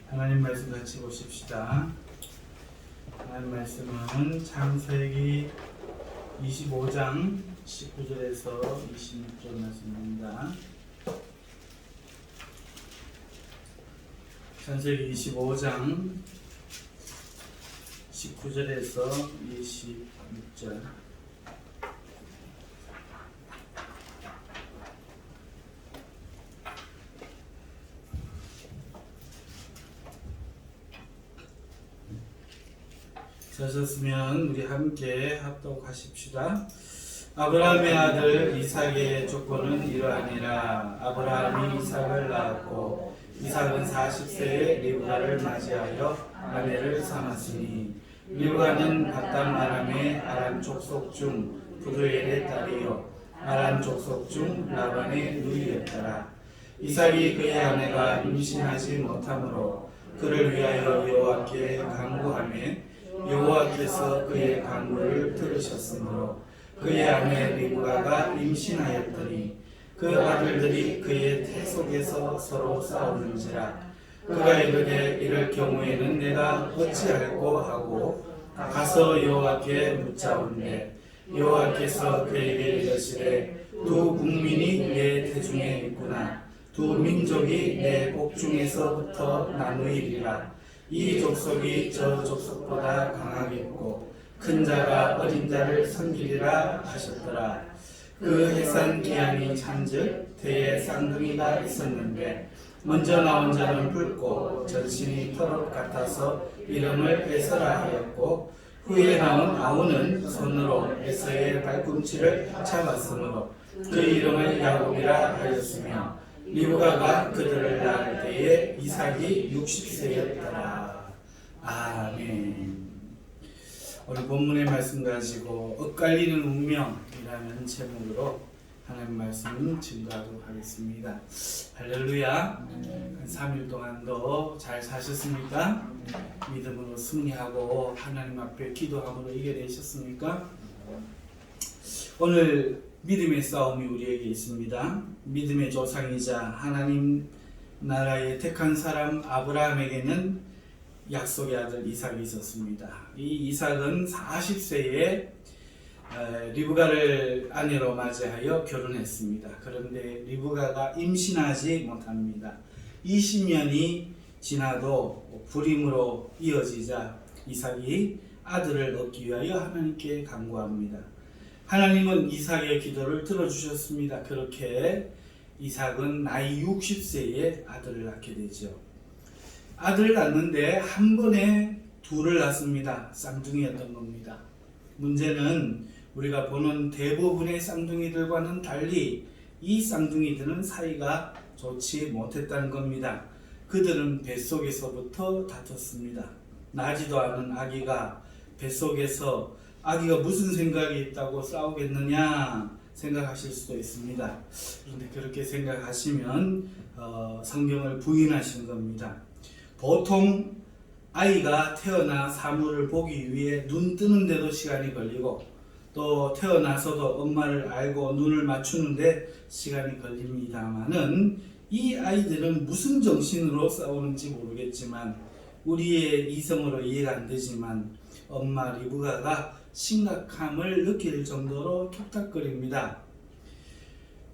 하나님 말씀 같이 보십시다. 하나님 말씀은 창세기 25장 19절에서 26절 말씀입니다. 창세기 25장 19절에서 26절. 찾았으면 우리 함께 합독하십시다. 아브라함의 아들 이삭의 조건은 이러하니라. 아브라함이 이삭을 낳았고 이삭은 40세에 리브가를 맞이하여 아내를 삼았으니 리브가는 바단 아람의 아람 족속 중 부두엘의 딸이요 아람 족속 중 라반의 누이였더라. 이삭이 그의 아내가 임신하지 못하므로 그를 위하여 여호와께 간구하며 여호와께서 그의 간구를 들으셨으므로 그의 아내 리브가가 임신하였더니 그 아들들이 그의 태 속에서 서로 싸우는지라. 그가 이르되 이럴 경우에는 내가 어찌할꼬 하고 가서 여호와께 묻자온대. 여호와께서 그에게 이르시되 두 국민이 내 태중에 있구나. 두 민족이 내 복중에서부터 나누이리라. 이 족속이 저 족속보다 강하겠고 큰 자가 어린 자를 섬기리라 하셨더라. 그 해산 기한이 찬즉 태에 쌍둥이가 있었는데 먼저 나온 자는 붉고 전신이 털옷 같아서 이름을 에서라 하였고 후에 나온 아우는 손으로 에서의 발꿈치를 잡았으므로 그 이름을 야곱이라 하였으며 리브가가 그들을 낳을 때에 이삭이 60세였더라. 아멘. 오늘 본문의 말씀 가지고 엇갈리는 운명이라는 제목으로 하나님 말씀 증거하도록 하겠습니다. 할렐루야. 한 3일 동안도 잘 사셨습니까? 믿음으로 승리하고 하나님 앞에 기도함으로 이겨내셨습니까? 오늘 믿음의 싸움이 우리에게 있습니다. 믿음의 조상이자 하나님 나라의 택한 사람 아브라함에게는 약속의 아들 이삭이 있었습니다. 이 이삭은 40세에 리브가를 아내로 맞이하여 결혼했습니다. 그런데 리브가가 임신하지 못합니다. 20년이 지나도 불임으로 이어지자 이삭이 아들을 얻기 위하여 하나님께 간구합니다. 하나님은 이삭의 기도를 들어주셨습니다. 그렇게 이삭은 나이 60세에 아들을 낳게 되죠. 아들을 낳는데 한 번에 둘을 낳습니다. 쌍둥이였던 겁니다. 문제는 우리가 보는 대부분의 쌍둥이들과는 달리 이 쌍둥이들은 사이가 좋지 못했다는 겁니다. 그들은 뱃속에서부터 다퉜습니다. 나지도 않은 아기가 뱃속에서 아기가 무슨 생각이 있다고 싸우겠느냐 생각하실 수도 있습니다. 그런데 그렇게 생각하시면 성경을 부인하신 겁니다. 보통 아이가 태어나 사물을 보기 위해 눈 뜨는데도 시간이 걸리고 또 태어나서도 엄마를 알고 눈을 맞추는데 시간이 걸립니다만은 이 아이들은 무슨 정신으로 싸우는지 모르겠지만 우리의 이성으로 이해가 안 되지만 엄마 리브가가 심각함을 느낄 정도로 톡탁거립니다.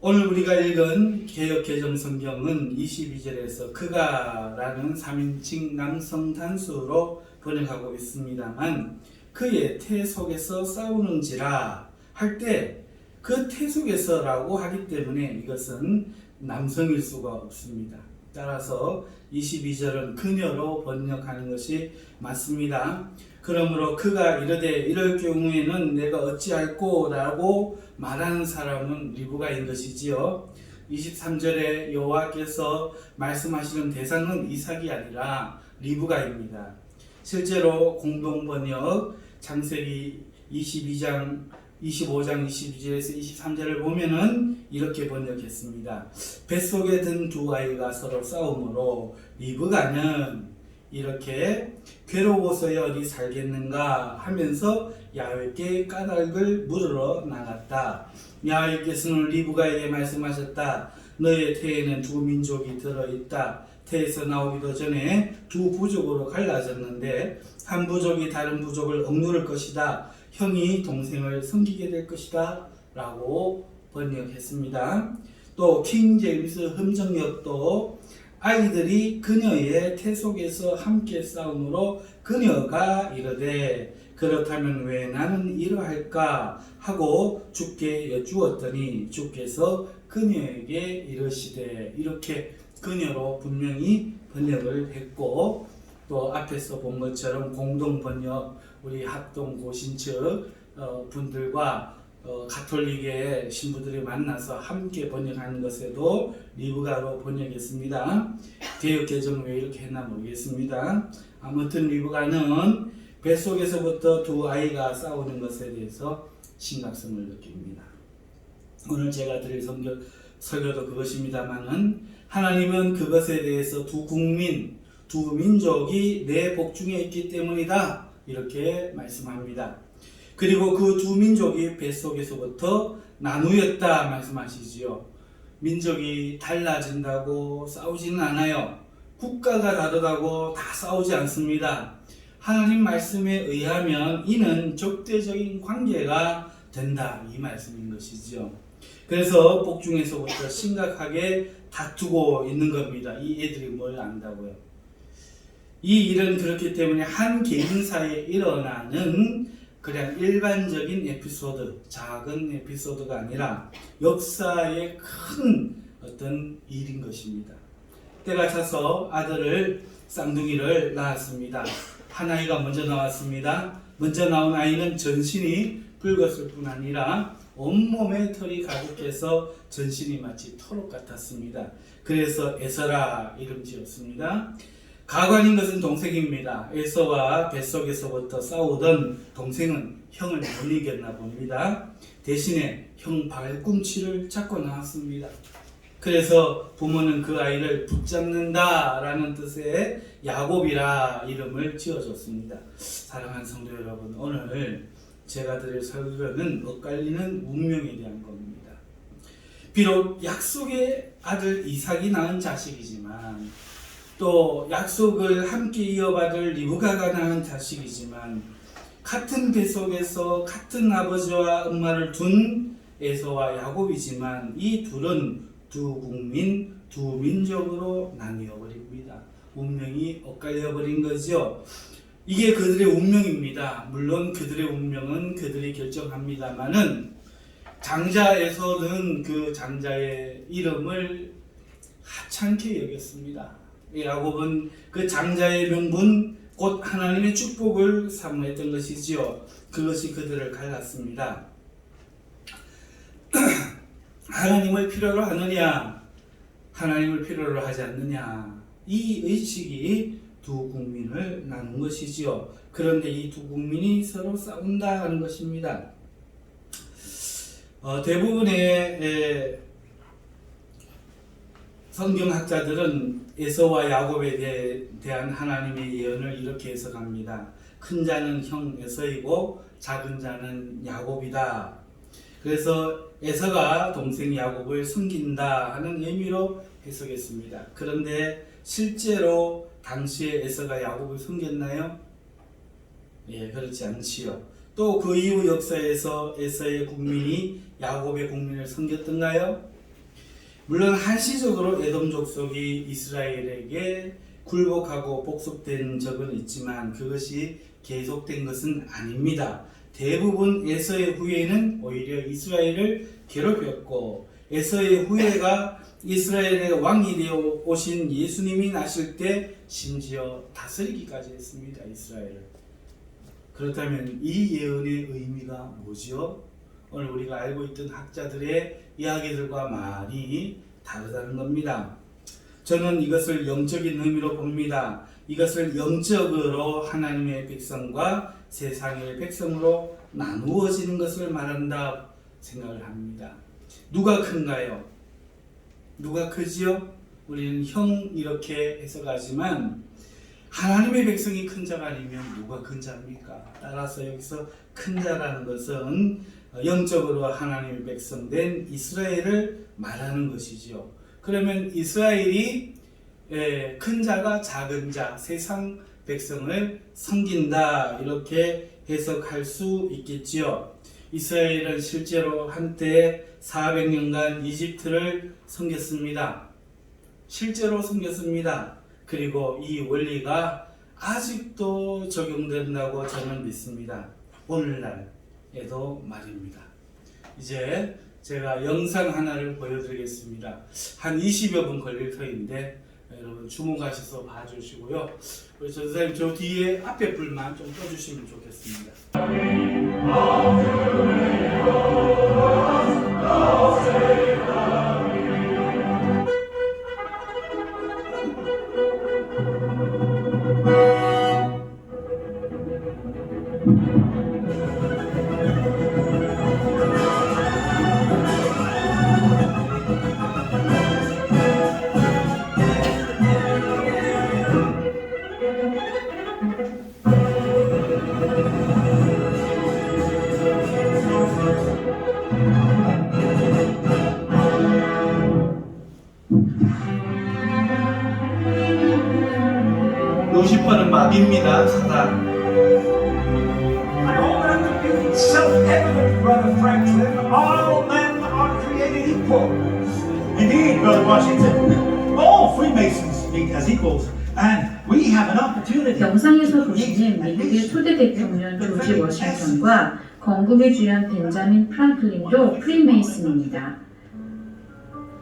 오늘 우리가 읽은 개역개정성경은 22절에서 그가 라는 3인칭 남성 단수로 번역하고 있습니다만 그의 태 속에서 싸우는지라 할 때 그 태 속에서 라고 하기 때문에 이것은 남성일 수가 없습니다. 따라서 22절은 그녀로 번역하는 것이 맞습니다. 그러므로 그가 이르되 이럴 경우에는 내가 어찌할꼬 라고 말하는 사람은 리브가인 것이지요. 23절에 여호와께서 말씀하시는 대상은 이삭이 아니라 리브가입니다. 실제로 공동번역 창세기 25장 22절에서 23절을 보면은 이렇게 번역했습니다. 뱃속에 든 두 아이가 서로 싸움으로 리브가는 이렇게 괴로워서야 어디 살겠는가 하면서 야훼께 까닭을 물으러 나갔다. 야훼께서는 리브가에게 말씀하셨다. 너의 태에는 두 민족이 들어있다. 태에서 나오기도 전에 두 부족으로 갈라졌는데 한 부족이 다른 부족을 억누를 것이다. 형이 동생을 섬기게 될 것이다. 라고 번역했습니다. 또 킹 제임스 흠정역도 아이들이 그녀의 태 속에서 함께 싸움으로 그녀가 이르되 그렇다면 왜 나는 이러할까 하고 주께 여쭈었더니 주께서 그녀에게 이르시되 이렇게 그녀로 분명히 번역을 했고 또 앞에서 본 것처럼 공동 번역 우리 합동 고신측 분들과 가톨릭의 신부들이 만나서 함께 번역하는 것에도 리브가로 번역했습니다. 개역 개정은 왜 이렇게 했나 모르겠습니다. 아무튼 리브가는 뱃속에서부터 두 아이가 싸우는 것에 대해서 심각성을 느낍니다. 오늘 제가 드릴 설교도 그것입니다만은 하나님은 그것에 대해서 두 국민, 두 민족이 내 복중에 있기 때문이다 이렇게 말씀합니다. 그리고 그 두 민족이 뱃속에서부터 나누었다 말씀하시지요. 민족이 달라진다고 싸우지는 않아요. 국가가 다르다고 다 싸우지 않습니다. 하나님 말씀에 의하면 이는 적대적인 관계가 된다 이 말씀인 것이죠. 그래서 복중에서부터 심각하게 다투고 있는 겁니다. 이 애들이 뭘 안다고요. 이 일은 그렇기 때문에 한 개인사에 일어나는 그냥 일반적인 에피소드, 작은 에피소드가 아니라 역사의 큰 어떤 일인 것입니다. 때가 차서 쌍둥이를 낳았습니다. 한 아이가 먼저 나왔습니다. 먼저 나온 아이는 전신이 붉었을 뿐 아니라 온몸에 털이 가득해서 전신이 마치 토록 같았습니다. 그래서 에서라 이름 지었습니다. 가관인 것은 동생입니다. 에서와 뱃속에서부터 싸우던 동생은 형을 못 이겼나 봅니다. 대신에 형 발꿈치를 잡고 나왔습니다. 그래서 부모는 그 아이를 붙잡는다 라는 뜻의 야곱이라 이름을 지어줬습니다. 사랑하는 성도 여러분, 오늘 제가 드릴 설교는 엇갈리는 운명에 대한 겁니다. 비록 약속의 아들 이삭이 낳은 자식이지만 또 약속을 함께 이어받을 리브가가 낳은 자식이지만 같은 뱃속에서 같은 아버지와 엄마를 둔 에서와 야곱이지만 이 둘은 두 국민, 두 민족으로 나뉘어 버립니다. 운명이 엇갈려 버린 거죠. 이게 그들의 운명입니다. 물론 그들의 운명은 그들이 결정합니다만은 장자에서는 그 장자의 이름을 하찮게 여겼습니다. 야곱은 그 장자의 명분 곧 하나님의 축복을 사모했던 것이지요. 그것이 그들을 갈랐습니다. 하나님을 필요로 하느냐, 하나님을 필요로 하지 않느냐, 이 의식이 두 국민을 나눈 것이지요. 그런데 이 두 국민이 서로 싸운다 하는 것입니다. 대부분의 성경학자들은 에서와 야곱에 대한 하나님의 예언을 이렇게 해석합니다. 큰 자는 형 에서이고 작은 자는 야곱이다. 그래서 에서가 동생 야곱을 섬긴다 하는 의미로 해석했습니다. 그런데 실제로 당시에 에서가 야곱을 섬겼나요? 예, 그렇지 않지요. 또 그 이후 역사에서 에서의 국민이 야곱의 국민을 섬겼던가요? 물론 한시적으로 에돔 족속이 이스라엘에게 굴복하고 복속된 적은 있지만 그것이 계속된 것은 아닙니다. 대부분 에서의 후예는 오히려 이스라엘을 괴롭혔고 에서의 후예가 이스라엘의 왕이 되어 오신 예수님이 나실 때 심지어 다스리기까지 했습니다. 이스라엘을. 그렇다면 이 예언의 의미가 뭐죠? 오늘 우리가 알고 있던 학자들의 이야기들과 많이 다르다는 겁니다. 저는 이것을 영적인 의미로 봅니다. 이것을 영적으로 하나님의 백성과 세상의 백성으로 나누어지는 것을 말한다 생각을 합니다. 누가 큰가요? 누가 크지요? 우리는 형 이렇게 해석하지만 하나님의 백성이 큰 자가 아니면 누가 큰 자입니까? 따라서 여기서 큰 자라는 것은 영적으로 하나님의 백성된 이스라엘을 말하는 것이죠. 그러면 이스라엘이 큰 자가 작은 자, 세상 백성을 섬긴다 이렇게 해석할 수 있겠지요. 이스라엘은 실제로 한때 400년간 이집트를 섬겼습니다. 실제로 섬겼습니다. 그리고 이 원리가 아직도 적용된다고 저는 믿습니다. 오늘날에도 말입니다. 이제 제가 영상 하나를 보여드리겠습니다. 한 20여 분 걸릴 터인데 여러분 주목하셔서 봐주시고요. 우리 전사님 저 뒤에 앞에 불만 좀 꺼주시면 좋겠습니다. 루시퍼는 마귀입니다. 사단. I all that to be self-evident, Brother Franklin. All men are created equal. Indeed, Brother Washington. All Freemasons meet as equals, and we have an opportunity. 영상에서 보시는 미국의 초대 대통령 조지 워싱턴과 건국의 주연 벤자민 프랑클린도 프리메이슨입니다.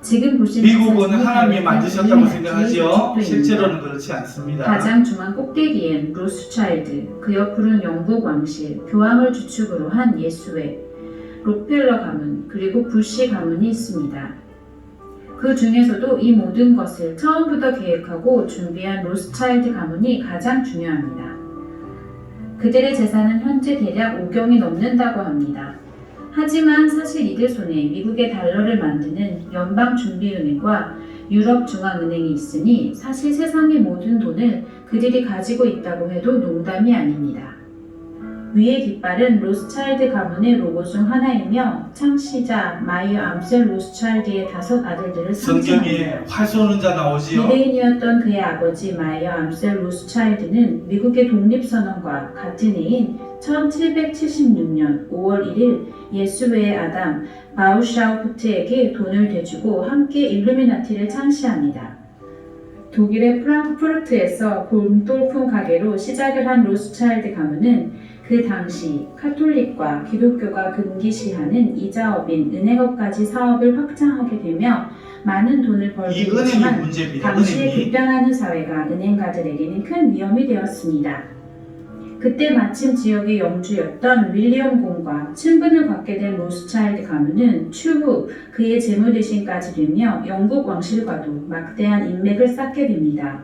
지금 보시는 미국은 하나님이 사진은 만드셨다고 일루미나티의 생각하지요. 집도입니다. 실제로는 그렇지 않습니다. 가장 중앙 꼭대기엔 로스차일드, 그 옆으로는 영국 왕실, 교황을 주축으로 한 예수회, 록펠러 가문, 그리고 부시 가문이 있습니다. 그 중에서도 이 모든 것을 처음부터 계획하고 준비한 로스차일드 가문이 가장 중요합니다. 그들의 재산은 현재 대략 5경이 넘는다고 합니다. 하지만 사실 이들 손에 미국의 달러를 만드는 연방준비은행과 유럽중앙은행이 있으니 사실 세상의 모든 돈을 그들이 가지고 있다고 해도 농담이 아닙니다. 위의 깃발은 로스차일드 가문의 로고 중 하나이며 창시자 마이어 암셀 로스차일드의 5 아들들을 성경에 상징합니다. 활 쏘는 자 나오지요. 유대인이었던 그의 아버지 마이어 암셀 로스차일드는 미국의 독립선언과 같은 해인 1776년 5월 1일 예수회의 아담 바우샤우프트에게 돈을 대주고 함께 일루미나티를 창시합니다. 독일의 프랑크푸르트에서 골동품 가게로 시작을 한 로스차일드 가문은 그 당시 카톨릭과 기독교가 금기시하는 이자업인 은행업까지 사업을 확장하게 되며 많은 돈을 벌게 이 은행이 됐지만 문제입니다. 당시의 은행이. 급변하는 사회가 은행가들에게는 큰 위험이 되었습니다. 그때 마침 지역의 영주였던 윌리엄 공과 친분을 갖게 된 로스차일드 가문은 추후 그의 재무대신까지 되며 영국 왕실과도 막대한 인맥을 쌓게 됩니다.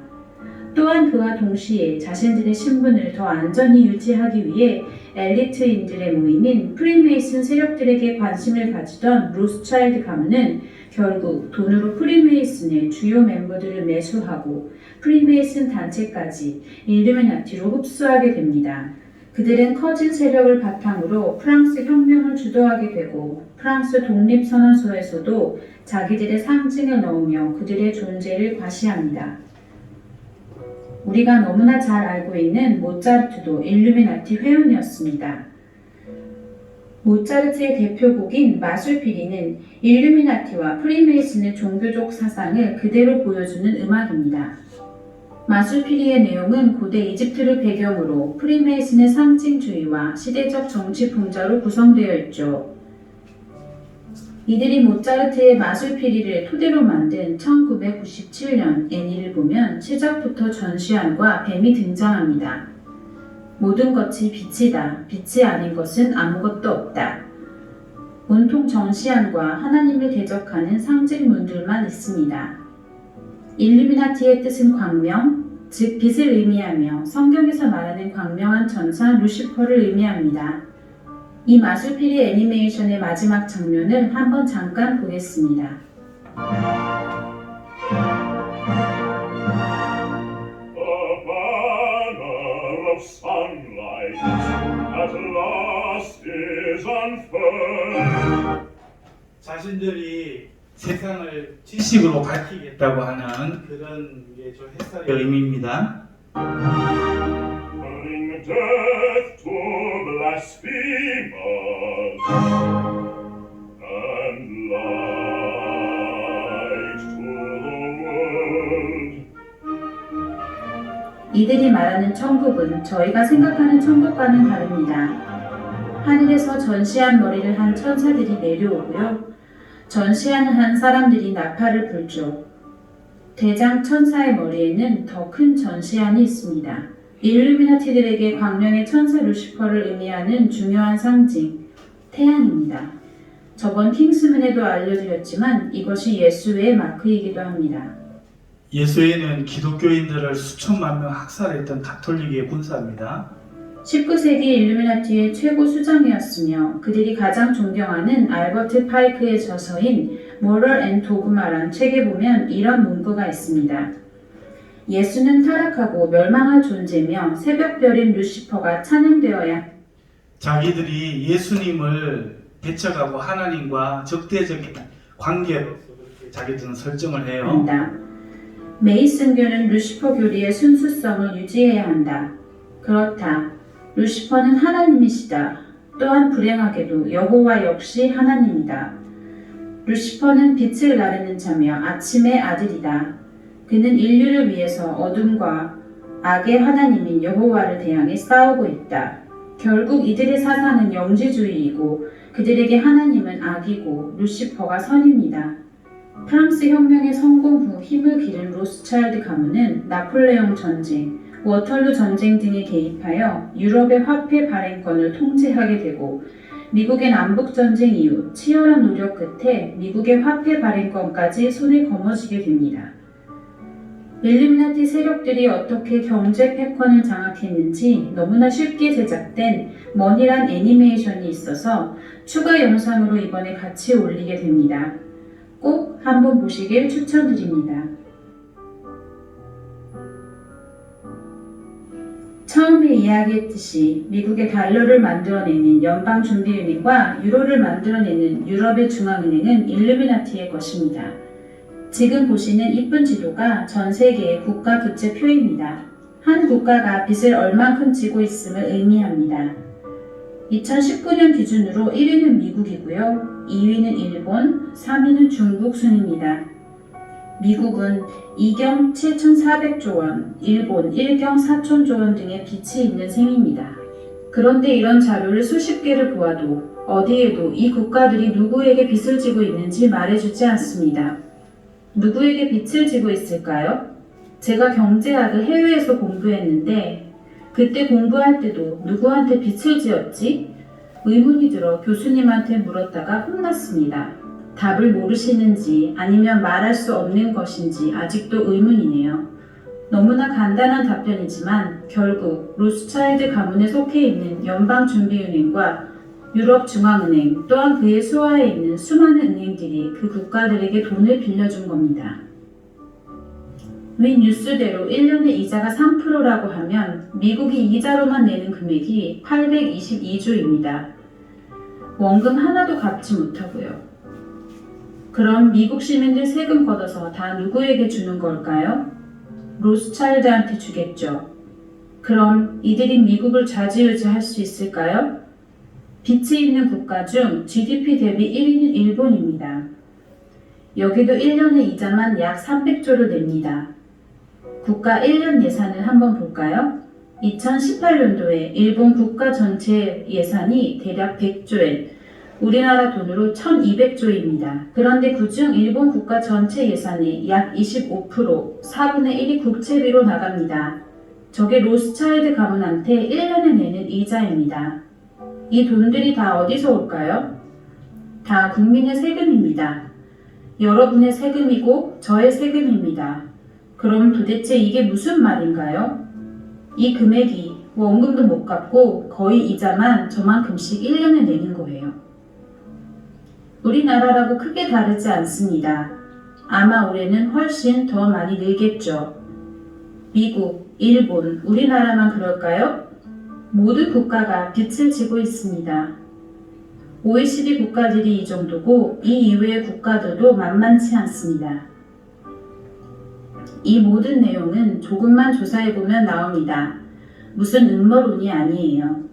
또한 그와 동시에 자신들의 신분을 더 안전히 유지하기 위해 엘리트인들의 모임인 프리메이슨 세력들에게 관심을 가지던 로스차일드 가문은 결국 돈으로 프리메이슨의 주요 멤버들을 매수하고 프리메이슨 단체까지 일루미나티로 흡수하게 됩니다. 그들은 커진 세력을 바탕으로 프랑스 혁명을 주도하게 되고 프랑스 독립선언서에서도 자기들의 상징을 넣으며 그들의 존재를 과시합니다. 우리가 너무나 잘 알고 있는 모차르트도 일루미나티 회원이었습니다. 모차르트의 대표곡인 마술피리는 일루미나티와 프리메이슨의 종교적 사상을 그대로 보여주는 음악입니다. 마술피리의 내용은 고대 이집트를 배경으로 프리메이슨의 상징주의와 시대적 정치 풍자로 구성되어 있죠. 이들이 모차르트의 마술피리를 토대로 만든 1997년 애니를 보면 시작부터 전시안과 뱀이 등장합니다. 모든 것이 빛이다. 빛이 아닌 것은 아무것도 없다. 온통 전시안과 하나님을 대적하는 상징문들만 있습니다. 일루미나티의 뜻은 광명, 즉 빛을 의미하며 성경에서 말하는 광명한 천사 루시퍼를 의미합니다. 이 마술피리 애니메이션의 마지막 장면을 한번 잠깐 보겠습니다. A banner of sunlight at last is unfurled. 자신들이 세상을 지식으로 밝히겠다고 하는 그런 게 좀 해석의 의미입니다. Bring death to blasphemers and light to the world. 이들이 말하는 천국은 저희가 생각하는 천국과는 다릅니다. 하늘에서 전시한 머리를 한 천사들이 내려오고요. 전시하는 한 사람들이 나팔을 불죠. 대장 천사의 머리에는 더 큰 전시안이 있습니다. 일루미나티들에게 광명의 천사 루시퍼를 의미하는 중요한 상징, 태양입니다. 저번 킹스문에도 알려드렸지만 이것이 예수의 마크이기도 합니다. 예수에는 기독교인들을 수천만 명 학살했던 가톨릭의 군사입니다. 19세기 일루미나티의 최고 수장이었으며 그들이 가장 존경하는 알버트 파이크의 저서인 Moral and Dogma란 책에 보면 이런 문구가 있습니다. 예수는 타락하고 멸망할 존재며 새벽별인 루시퍼가 찬양되어야 자기들이 예수님을 배척하고 하나님과 적대적인 관계로서 그렇게 자기들은 설정을 해요. 한다. 메이슨교는 루시퍼 교리의 순수성을 유지해야 한다. 그렇다. 루시퍼는 하나님이시다. 또한 불행하게도 여호와 역시 하나님이다. 루시퍼는 빛을 나르는 자며 아침의 아들이다. 그는 인류를 위해서 어둠과 악의 하나님인 여호와를 대항해 싸우고 있다. 결국 이들의 사상은 영지주의이고 그들에게 하나님은 악이고 루시퍼가 선입니다. 프랑스 혁명의 성공 후 힘을 기른 로스차일드 가문은 나폴레옹 전쟁, 워털루 전쟁 등에 개입하여 유럽의 화폐 발행권을 통제하게 되고 미국의 남북전쟁 이후 치열한 노력 끝에 미국의 화폐 발행권까지 손에 거머쥐게 됩니다. 일루미나티 세력들이 어떻게 경제 패권을 장악했는지 너무나 쉽게 제작된 머니란 애니메이션이 있어서 추가 영상으로 이번에 같이 올리게 됩니다. 꼭 한번 보시길 추천드립니다. 처음에 이야기했듯이 미국의 달러를 만들어내는 연방준비은행과 유로를 만들어내는 유럽의 중앙은행은 일루미나티의 것입니다. 지금 보시는 이쁜 지도가 전 세계의 국가 부채표입니다. 한 국가가 빚을 얼만큼 지고 있음을 의미합니다. 2019년 기준으로 1위는 미국이고요. 2위는 일본, 3위는 중국 순입니다. 미국은 2경 7,400조 원, 일본 1경 4,000조 원 등의 빚이 있는 셈입니다. 그런데 이런 자료를 수십 개를 보아도 어디에도 이 국가들이 누구에게 빚을 지고 있는지 말해주지 않습니다. 누구에게 빚을 지고 있을까요? 제가 경제학을 해외에서 공부했는데 그때 공부할 때도 누구한테 빚을 지었지? 의문이 들어 교수님한테 물었다가 혼났습니다. 답을 모르시는지 아니면 말할 수 없는 것인지 아직도 의문이네요. 너무나 간단한 답변이지만 결국 로스차일드 가문에 속해 있는 연방준비은행과 유럽중앙은행 또한 그의 수하에 있는 수많은 은행들이 그 국가들에게 돈을 빌려준 겁니다. 위 뉴스대로 1년에 이자가 3%라고 하면 미국이 이자로만 내는 금액이 822조입니다. 원금 하나도 갚지 못하고요. 그럼 미국 시민들 세금 걷어서 다 누구에게 주는 걸까요? 로스차일드한테 주겠죠. 그럼 이들이 미국을 좌지우지할 수 있을까요? 빚이 있는 국가 중 GDP 대비 1위는 일본입니다. 여기도 1년에 이자만 약 300조를 냅니다. 국가 1년 예산을 한번 볼까요? 2018년도에 일본 국가 전체 예산이 대략 100조엔, 우리나라 돈으로 1200조입니다. 그런데 그중 일본 국가 전체 예산의 약 25%, 4분의 1이 국채비로 나갑니다. 저게 로스차일드 가문한테 1년에 내는 이자입니다. 이 돈들이 다 어디서 올까요? 다 국민의 세금입니다. 여러분의 세금이고 저의 세금입니다. 그럼 도대체 이게 무슨 말인가요? 이 금액이 원금도 못 갚고 거의 이자만 저만큼씩 1년에 내는 거예요. 우리나라라고 크게 다르지 않습니다. 아마 올해는 훨씬 더 많이 늘겠죠. 미국, 일본, 우리나라만 그럴까요? 모든 국가가 빚을 지고 있습니다. OECD 국가들이 이 정도고 이 이외의 국가들도 만만치 않습니다. 이 모든 내용은 조금만 조사해보면 나옵니다. 무슨 음모론이 아니에요.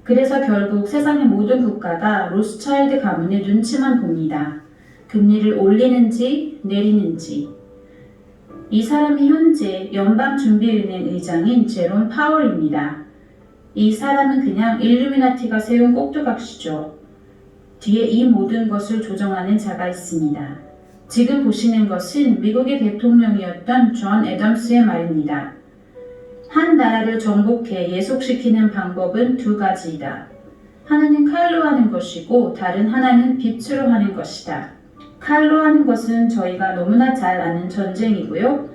그래서 결국 세상의 모든 국가가 로스차일드 가문의 눈치만 봅니다. 금리를 올리는지 내리는지. 이 사람이 현재 연방준비은행 의장인 제롬 파월입니다. 이 사람은 그냥 일루미나티가 세운 꼭두각시죠. 뒤에 이 모든 것을 조정하는 자가 있습니다. 지금 보시는 것은 미국의 대통령이었던 존 애덤스의 말입니다. 한 나라를 정복해 예속시키는 방법은 두 가지이다. 하나는 칼로 하는 것이고 다른 하나는 빛으로 하는 것이다. 칼로 하는 것은 저희가 너무나 잘 아는 전쟁이고요.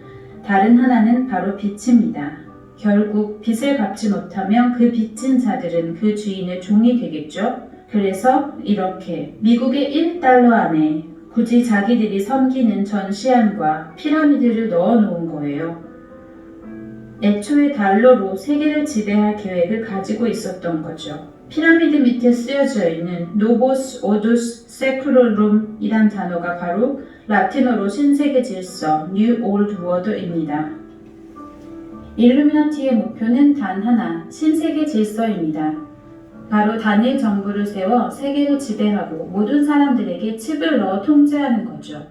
다른 하나는 바로 빛입니다. 결국 빚을 갚지 못하면 그 빚진 자들은 그 주인의 종이 되겠죠. 그래서 이렇게 미국의 1달러 안에 굳이 자기들이 섬기는 전시안과 피라미드를 넣어 놓은 거예요. 애초에 달러로 세계를 지배할 계획을 가지고 있었던 거죠. 피라미드 밑에 쓰여져 있는 노보스 오두스 세크로룸 이란 단어가 바로 라틴어로 신세계 질서, New Old World입니다. 일루미나티의 목표는 단 하나, 신세계 질서입니다. 바로 단일 정부를 세워 세계를 지배하고 모든 사람들에게 칩을 넣어 통제하는 거죠.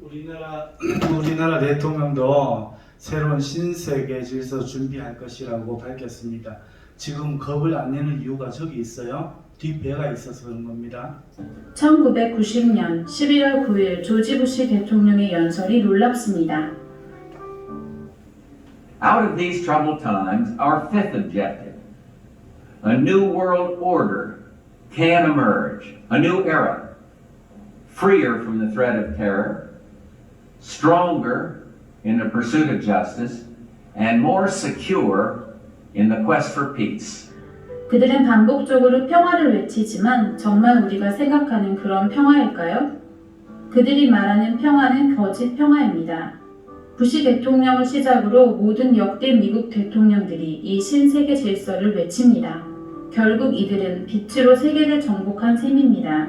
우리나라 대통령도 새로운 신세계 질서 준비할 것이라고 밝혔습니다. 지금 겁을 안 내는 이유가 저기 있어요. 뒷배가 있어서 그런 겁니다. 1990년 11월 9일 조지 부시 대통령의 연설이 놀랍습니다. Out of these troubled times, our fifth objective, a new world order can emerge, a new era, freer from the threat of terror, stronger in the pursuit of justice, and more secure in the quest for peace. 그들은 반복적으로 평화를 외치지만 정말 우리가 생각하는 그런 평화일까요? 그들이 말하는 평화는 거짓 평화입니다. 부시 대통령을 시작으로 모든 역대 미국 대통령들이 이 신세계 질서를 외칩니다. 결국 이들은 빛으로 세계를 정복한 셈입니다.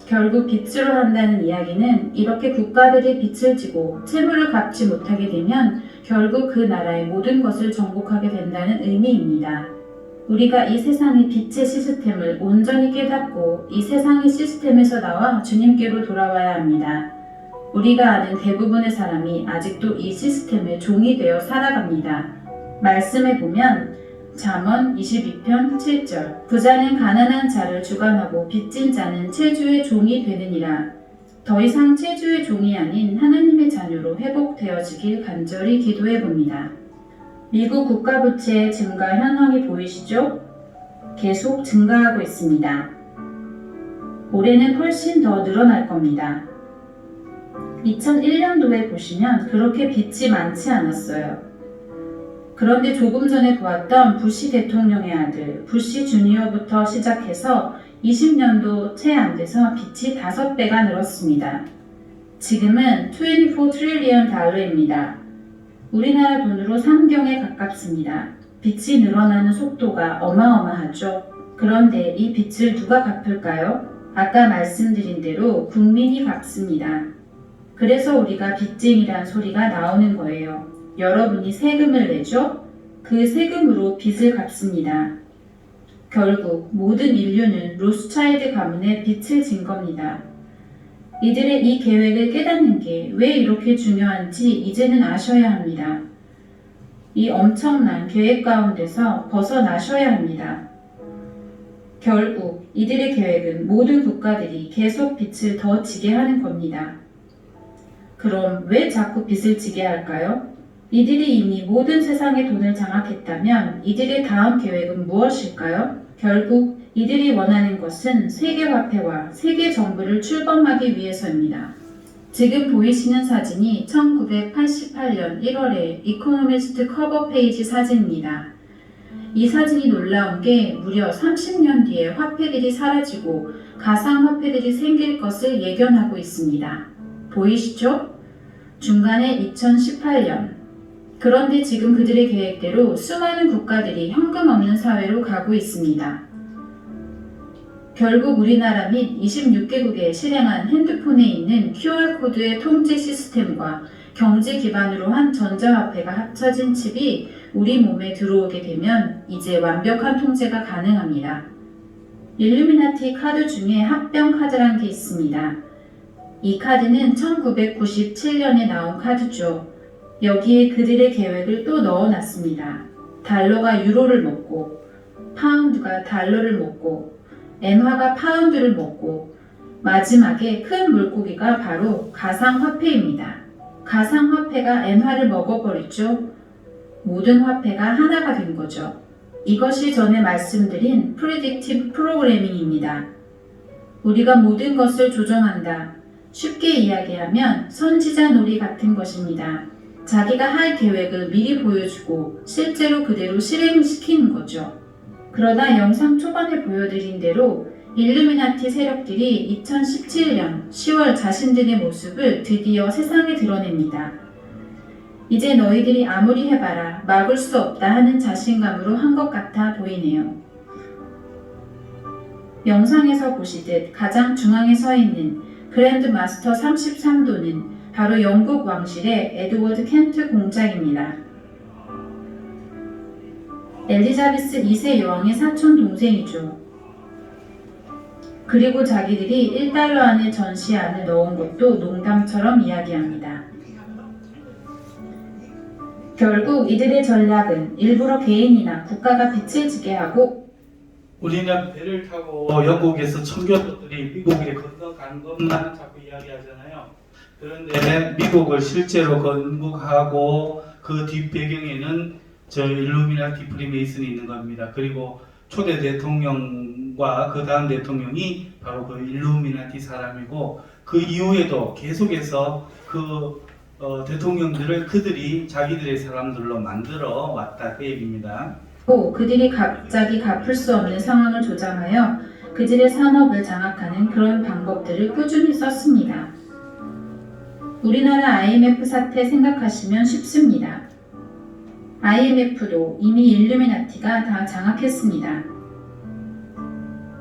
결국 빛으로 한다는 이야기는 이렇게 국가들이 빛을 지고 채무를 갚지 못하게 되면 결국 그 나라의 모든 것을 정복하게 된다는 의미입니다. 우리가 이 세상의 빛의 시스템을 온전히 깨닫고 이 세상의 시스템에서 나와 주님께로 돌아와야 합니다. 우리가 아는 대부분의 사람이 아직도 이 시스템의 종이 되어 살아갑니다. 말씀에 보면 잠언 22편 7절 부자는 가난한 자를 주관하고 빚진 자는 체주의 종이 되느니라. 더 이상 체주의 종이 아닌 하나님의 자녀로 회복되어지길 간절히 기도해 봅니다. 미국 국가부채의 증가 현황이 보이시죠? 계속 증가하고 있습니다. 올해는 훨씬 더 늘어날 겁니다. 2001년도에 보시면 그렇게 빚이 많지 않았어요. 그런데 조금 전에 보았던 부시 대통령의 아들 부시 주니어부터 시작해서 20년도 채 안 돼서 빚이 5배가 늘었습니다. 지금은 24 트릴리언 달러입니다. 우리나라 돈으로 3경에 가깝습니다. 빚이 늘어나는 속도가 어마어마하죠. 그런데 이 빚을 누가 갚을까요? 아까 말씀드린 대로 국민이 갚습니다. 그래서 우리가 빚쟁이란 소리가 나오는 거예요. 여러분이 세금을 내죠? 그 세금으로 빚을 갚습니다. 결국 모든 인류는 로스차일드 가문의 빚을 진 겁니다. 이들의 이 계획을 깨닫는 게 왜 이렇게 중요한지 이제는 아셔야 합니다. 이 엄청난 계획 가운데서 벗어나셔야 합니다. 결국 이들의 계획은 모든 국가들이 계속 빚을 더 지게 하는 겁니다. 그럼 왜 자꾸 빚을 지게 할까요? 이들이 이미 모든 세상의 돈을 장악했다면 이들의 다음 계획은 무엇일까요? 결국 이들이 원하는 것은 세계화폐와 세계정부를 출범하기 위해서입니다. 지금 보이시는 사진이 1988년 1월에 이코노미스트 커버 페이지 사진입니다. 이 사진이 놀라운 게 무려 30년 뒤에 화폐들이 사라지고 가상화폐들이 생길 것을 예견하고 있습니다. 보이시죠? 중간에 2018년. 그런데 지금 그들의 계획대로 수많은 국가들이 현금 없는 사회로 가고 있습니다. 결국 우리나라 및 26개국에 실행한 핸드폰에 있는 QR코드의 통제 시스템과 경제 기반으로 한 전자화폐가 합쳐진 칩이 우리 몸에 들어오게 되면 이제 완벽한 통제가 가능합니다. 일루미나티 카드 중에 합병 카드란 게 있습니다. 이 카드는 1997년에 나온 카드죠. 여기에 그들의 계획을 또 넣어놨습니다. 달러가 유로를 먹고, 파운드가 달러를 먹고, 엔화가 파운드를 먹고, 마지막에 큰 물고기가 바로 가상화폐입니다. 가상화폐가 엔화를 먹어버렸죠. 모든 화폐가 하나가 된 거죠. 이것이 전에 말씀드린 Predictive Programming입니다. 우리가 모든 것을 조정한다. 쉽게 이야기하면 선지자 놀이 같은 것입니다. 자기가 할 계획을 미리 보여주고 실제로 그대로 실행시키는 거죠. 그러다 영상 초반에 보여드린 대로 일루미나티 세력들이 2017년 10월 자신들의 모습을 드디어 세상에 드러냅니다. 이제 너희들이 아무리 해봐라 막을 수 없다 하는 자신감으로 한 것 같아 보이네요. 영상에서 보시듯 가장 중앙에 서 있는 그랜드 마스터 33도는 바로 영국 왕실의 에드워드 켄트 공작입니다. 엘리자베스 2세 여왕의 사촌 동생이죠. 그리고 자기들이 1달러 안에 전시안을 넣은 것도 농담처럼 이야기합니다. 결국 이들의 전략은 일부러 개인이나 국가가 빛을 지게 하고 우리는 배를 타고 영국에서 청교도들이 미국에 건너간 것만 자꾸 이야기하잖아요. 그런데 미국을 실제로 건국하고 그 뒷배경에는 저 일루미나티 프리메이슨이 있는 겁니다. 그리고 초대 대통령과 그 다음 대통령이 바로 그 일루미나티 사람이고 그 이후에도 계속해서 그 대통령들을 그들이 자기들의 사람들로 만들어 왔다 그 얘기입니다. 그들이 갑자기 갚을 수 없는 상황을 조장하여 그들의 산업을 장악하는 그런 방법들을 꾸준히 썼습니다. 우리나라 IMF 사태 생각하시면 쉽습니다. IMF도 이미 일루미나티가 다 장악했습니다.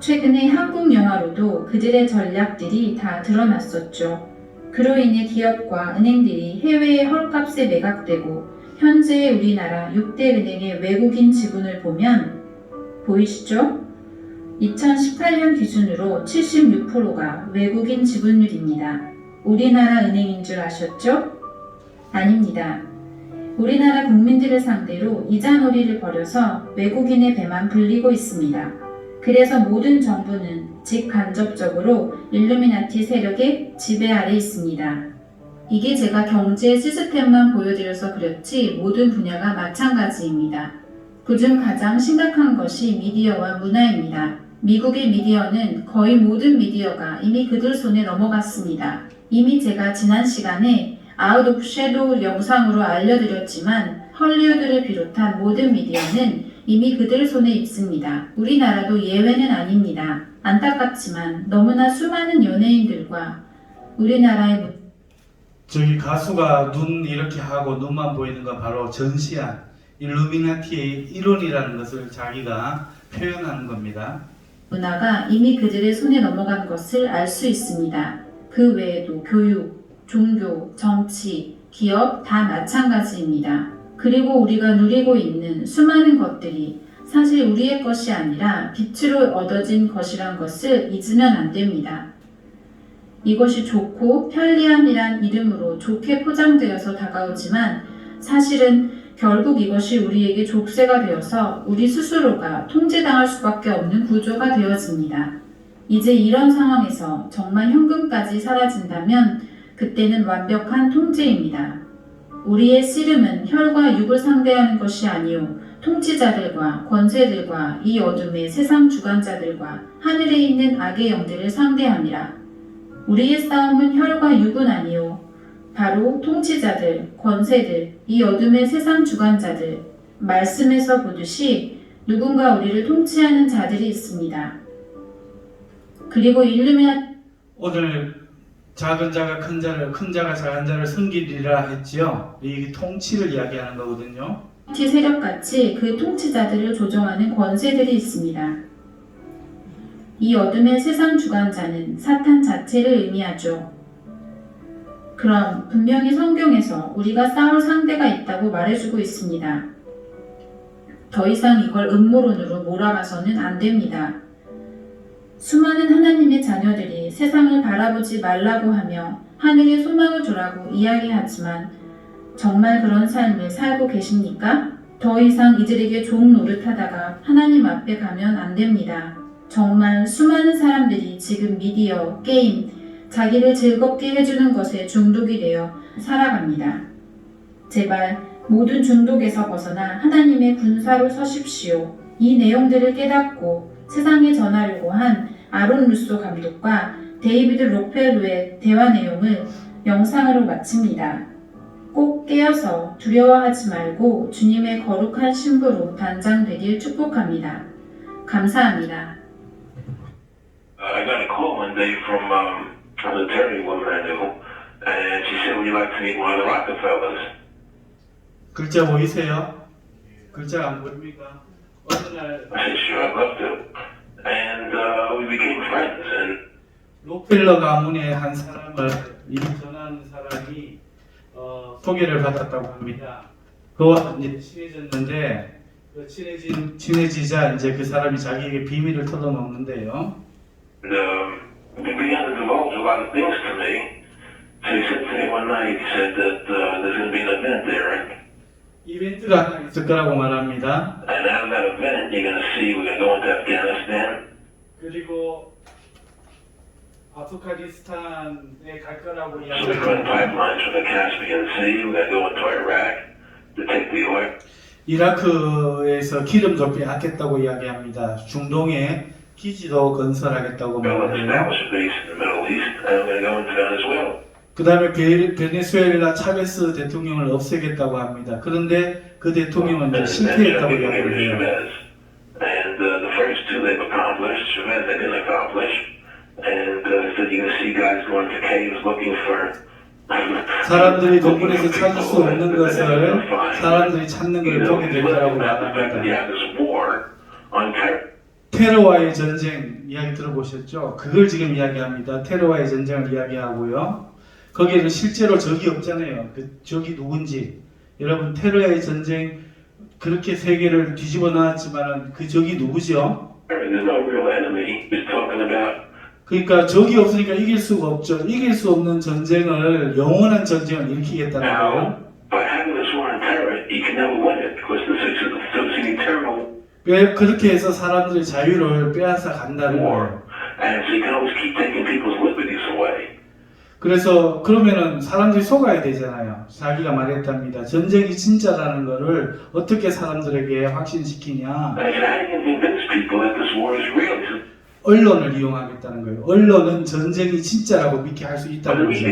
최근에 한국 영화로도 그들의 전략들이 다 드러났었죠. 그로 인해 기업과 은행들이 해외의 헐값에 매각되고 현재의 우리나라 6대 은행의 외국인 지분을 보면 보이시죠? 2018년 기준으로 76%가 외국인 지분율입니다. 우리나라 은행인 줄 아셨죠? 아닙니다. 우리나라 국민들을 상대로 이자놀이를 벌여서 외국인의 배만 불리고 있습니다. 그래서 모든 정부는 직간접적으로 일루미나티 세력의 지배 아래 있습니다. 이게 제가 경제 시스템만 보여드려서 그렇지 모든 분야가 마찬가지입니다. 그중 가장 심각한 것이 미디어와 문화입니다. 미국의 미디어는 거의 모든 미디어가 이미 그들 손에 넘어갔습니다. 이미 제가 지난 시간에 아웃 오브 섀도우 영상으로 알려드렸지만 헐리우드를 비롯한 모든 미디어는 이미 그들 손에 있습니다. 우리나라도 예외는 아닙니다. 안타깝지만 너무나 수많은 연예인들과 우리나라의 저기 가수가 눈 이렇게 하고 눈만 보이는 거 바로 전시안 일루미나티의 일원이라는 것을 자기가 표현하는 겁니다. 문화가 이미 그들의 손에 넘어간 것을 알 수 있습니다. 그 외에도 교육, 종교, 정치, 기업 다 마찬가지입니다. 그리고 우리가 누리고 있는 수많은 것들이 사실 우리의 것이 아니라 빛으로 얻어진 것이란 것을 잊으면 안 됩니다. 이것이 좋고 편리함이란 이름으로 좋게 포장되어서 다가오지만 사실은 결국 이것이 우리에게 족쇄가 되어서 우리 스스로가 통제당할 수밖에 없는 구조가 되어집니다. 이제 이런 상황에서 정말 현금까지 사라진다면 그때는 완벽한 통제입니다. 우리의 씨름은 혈과 육을 상대하는 것이 아니오 통치자들과 권세들과 이 어둠의 세상 주관자들과 하늘에 있는 악의 영들을 상대함이라. 우리의 싸움은 혈과 육은 아니오 바로 통치자들, 권세들, 이 어둠의 세상 주관자들, 말씀에서 보듯이 누군가 우리를 통치하는 자들이 있습니다. 그리고 오늘 작은 자가 큰 자를, 큰 자가 작은 자를 섬기리라 했지요. 이게 통치를 이야기하는 거거든요. 세력같이 그 통치자들을 조종하는 권세들이 있습니다. 이 어둠의 세상 주관자는 사탄 자체를 의미하죠. 그럼 분명히 성경에서 우리가 싸울 상대가 있다고 말해주고 있습니다. 더 이상 이걸 음모론으로 몰아가서는 안 됩니다. 수많은 하나님의 자녀들이 세상을 바라보지 말라고 하며 하늘에 소망을 두라고 이야기하지만 정말 그런 삶을 살고 계십니까? 더 이상 이들에게 종 노릇하다가 하나님 앞에 가면 안 됩니다. 정말 수많은 사람들이 지금 미디어, 게임, 자기를 즐겁게 해주는 것에 중독이 되어 살아갑니다. 제발 모든 중독에서 벗어나 하나님의 군사로 서십시오. 이 내용들을 깨닫고 세상에 전하려고 한 아론 루소 감독과 데이비드 록펠로의 대화 내용을 영상으로 마칩니다. 꼭 깨어서 두려워하지 말고 주님의 거룩한 신부로 단장되길 축복합니다. 감사합니다. I got a call one day from a military woman I knew, and she said, "Would you like to meet one of the Rockefellers?" 글자 보이세요? 글자 안 보입니까? 어느 날 I said, "Sure, I'd love to." And we became friends. And 록펠러 가문의 한 사람을 이 전하는 사람이 소개를 받았다고 합니다. 그와 이제 친해졌는데 친해지자 이제 그 사람이 자기에게 비밀을 털어놓는데요. we began to divulge a lot of things to me. So he said to me one night, he said that there's going to be an event there, 이벤트가 하나 있을 거라고 말합니다. and out of that event, you're going to see we're going to go into Afghanistan. 그리고 아프가니스탄에 갈 거라고 So we're going to run 이야기합니다. pipelines from the Caspian Sea. We're going to go into Iraq to take the oil. 이라크에서 기름도 빼앗겠다고 이야기합니다. 중동에 기지도 건설하겠다고 We're going to 말해요. establish a base in the Middle East, and we're going to go into Venezuela. 그 다음에 베네수엘라 차베스 대통령을 없애겠다고 합니다. 그런데 그 대통령은 이제 실패했다고 이야기를 해요. And the first two they've accomplished, Chavez they didn't accomplish. And so you're going to see guys going to caves looking for 사람들이 동굴에서 찾을 수 없는 것을 사람들이 찾는 걸 보게 될 거라고 말합니다. 테러와의 전쟁 이야기 들어보셨죠? 그걸 지금 이야기합니다. 테러와의 전쟁을 이야기하고요. 거기에는 실제로 적이 없잖아요. 그 적이 누군지. 여러분 테러와의 전쟁 그렇게 세계를 뒤집어 놨지만 그 적이 누구죠? 그러니까 적이 없으니까 이길 수가 없죠. 이길 수 없는 전쟁을 영원한 전쟁을 일으키겠다는 거예요. 왜 그렇게 해서 사람들의 자유를 빼앗아 간다는 거예요. 그래서 그러면은 사람들이 속아야 되잖아요. 자기가 말했답니다. 전쟁이 진짜라는 거를 어떻게 사람들에게 확신시키냐. 언론을 이용하겠다는 거예요. 언론은 전쟁이 진짜라고 믿게 할 수 있다는 거죠.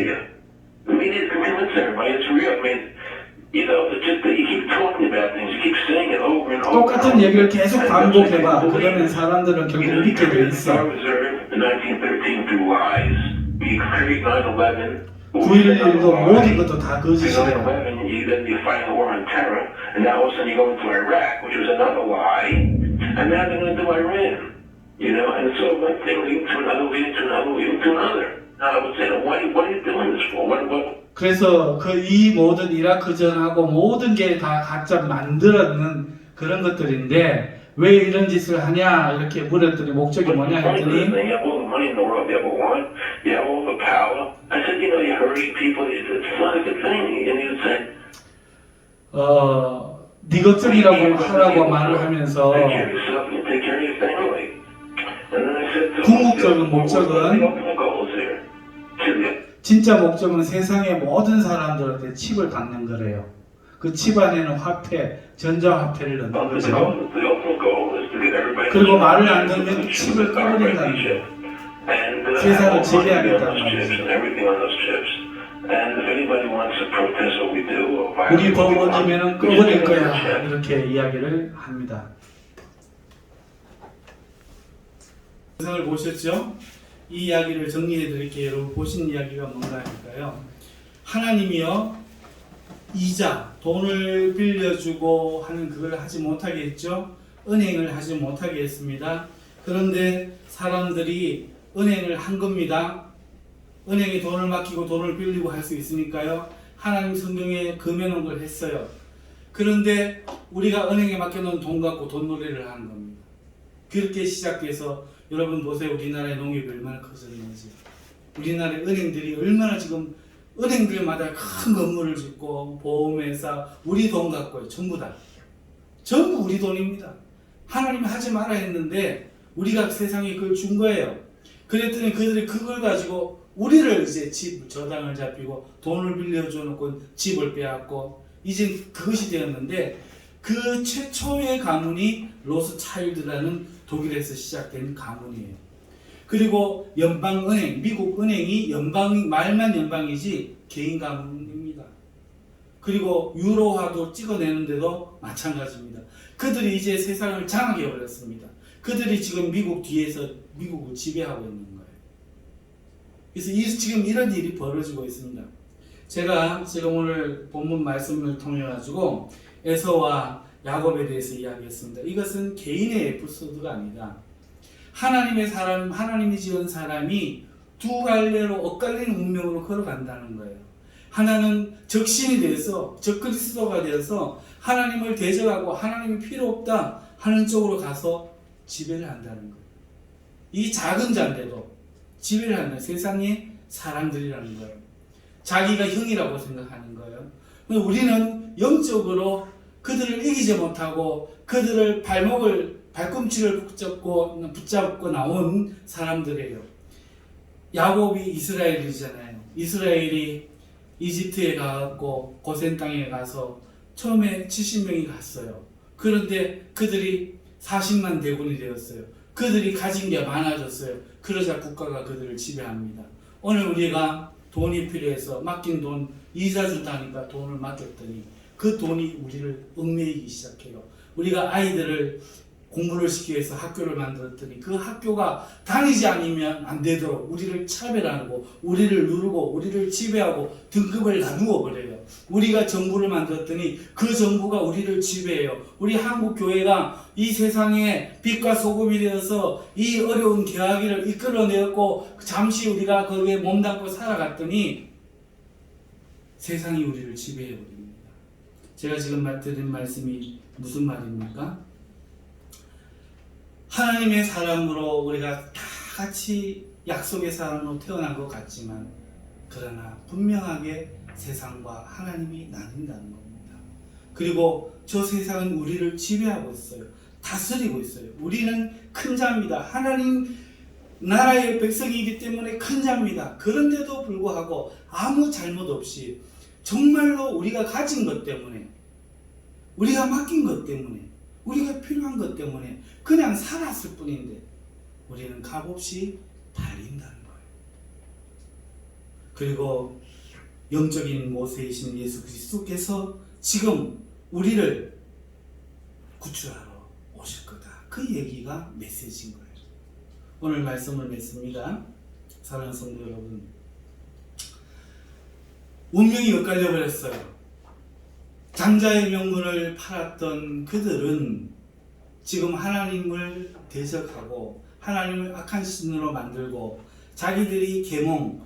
똑같은 얘기를 계속 반복해봐. 그러면 사람들은 결국 믿게 돼 있어. 9.11도 모든 것도 다 거짓이래요. You know, and so one thing leading to another, leading to another, leading to another. Now I would say, what are you doing this for? What? 그래서 이 모든 이라크전하고 모든 게 다 각자 만들어낸 그런 것들인데 왜 이런 짓을 하냐 이렇게 물었더니 목적이 뭐냐 했더니 You have all the money in the world, you have all you have all the power. I said, you know, you're hurting people. It's not a good thing. And he would say, 네 걱정이라고 하라고 말을 하면서 take care of yourself and take care of your family. And then I said to him, 궁극적인 목적은 the goals here. 진짜 목적은 세상의 모든 사람들한테 칩을 받는 거래요. 그 칩 안에는 화폐, 전자화폐를 넣는 거죠. 그리고 말을 안 듣는 칩을 꺼버린다는 거예요. 세상을 지배하겠다는 말이죠. 우리 버거지면은 꺼버릴 거야 이렇게 이야기를 합니다. 영상을 보셨죠? 이 이야기를 정리해 드릴게요. 여러분 보신 이야기가 뭔가 하니까요. 하나님이요 이자, 돈을 빌려주고 하는 그걸 하지 못하게 했죠. 은행을 하지 못하게 했습니다. 그런데 사람들이 은행을 한 겁니다. 은행에 돈을 맡기고 돈을 빌리고 할 수 있으니까요. 하나님 성경에 금해놓은 걸 했어요. 그런데 우리가 은행에 맡겨놓은 돈 갖고 돈놀이를 하는 겁니다. 그렇게 시작돼서 여러분 보세요. 우리나라의 농업이 얼마나 커졌는지. 우리나라의 은행들이 얼마나 지금 은행들마다 큰 건물을 짓고 보험회사 우리 돈 갖고요. 전부 다. 전부 우리 돈입니다. 하나님이 하지 마라 했는데 우리가 세상에 그걸 준 거예요. 그랬더니 그들이 그걸 가지고 우리를 이제 집 저당을 잡히고 돈을 빌려줘 놓고 집을 빼앗고 이제 그것이 되었는데 그 최초의 가문이 로스차일드라는 독일에서 시작된 가문이에요. 그리고 연방은행, 미국 은행이 말만 연방이지 개인 가문입니다. 그리고 유로화도 찍어내는데도 마찬가지입니다. 그들이 이제 세상을 장악해 버렸습니다. 그들이 지금 미국 뒤에서 미국을 지배하고 있는 거예요. 그래서 지금 이런 일이 벌어지고 있습니다. 제가 지금 오늘 본문 말씀을 통해 가지고 에서와 야곱에 대해서 이야기했습니다. 이것은 개인의 에피소드가 아니라 하나님의 사람, 하나님이 지은 사람이 두 갈래로 엇갈리는 운명으로 걸어간다는 거예요. 하나는 적신이 되어서 적그리스도가 되어서 하나님을 대적하고 하나님이 필요 없다 하는 쪽으로 가서 지배를 한다는 거예요. 이 작은 자인데도 지배를 하는 세상의 사람들이라는 거예요. 자기가 형이라고 생각하는 거예요. 우리는 영적으로 그들을 이기지 못하고 그들을 발꿈치를 붙잡고 나온 사람들이에요. 야곱이 이스라엘이잖아요. 이스라엘이 이집트에 가고 고센 땅에 가서 처음에 70명이 갔어요. 그런데 그들이 40만 대군이 되었어요. 그들이 가진 게 많아졌어요. 그러자 국가가 그들을 지배합니다. 오늘 우리가 돈이 필요해서 맡긴 돈 이자 준다니까 돈을 맡겼더니 그 돈이 우리를 얽매이기 시작해요. 우리가 아이들을 공부를 시키기 위해서 학교를 만들었더니 그 학교가 다니지 않으면 안 되도록 우리를 차별하고 우리를 누르고 우리를 지배하고 등급을 나누어 버려요. 우리가 정부를 만들었더니 그 정부가 우리를 지배해요. 우리 한국 교회가 이 세상에 빛과 소금이 되어서 이 어려운 개화기를 이끌어내었고 잠시 우리가 거기에 몸담고 살아갔더니 세상이 우리를 지배해 버립니다. 제가 지금 드린 말씀이 무슨 말입니까? 하나님의 사람으로 우리가 다 같이 약속의 사람으로 태어난 것 같지만 그러나 분명하게 세상과 하나님이 나뉜다는 겁니다. 그리고 저 세상은 우리를 지배하고 있어요. 다스리고 있어요. 우리는 큰 자입니다. 하나님 나라의 백성이기 때문에 큰 자입니다. 그런데도 불구하고 아무 잘못 없이 정말로 우리가 가진 것 때문에 우리가 맡긴 것 때문에 우리가 필요한 것 때문에 그냥 살았을 뿐인데 우리는 값없이 달린다는 거예요. 그리고 영적인 모세이신 예수 그리스도께서 지금 우리를 구출하러 오실 거다. 그 얘기가 메시지인 거예요. 오늘 말씀을 맺습니다. 사랑하는 성도 여러분, 운명이 엇갈려 버렸어요. 장자의 명분을 팔았던 그들은 지금 하나님을 대적하고 하나님을 악한 신으로 만들고 자기들이 계몽,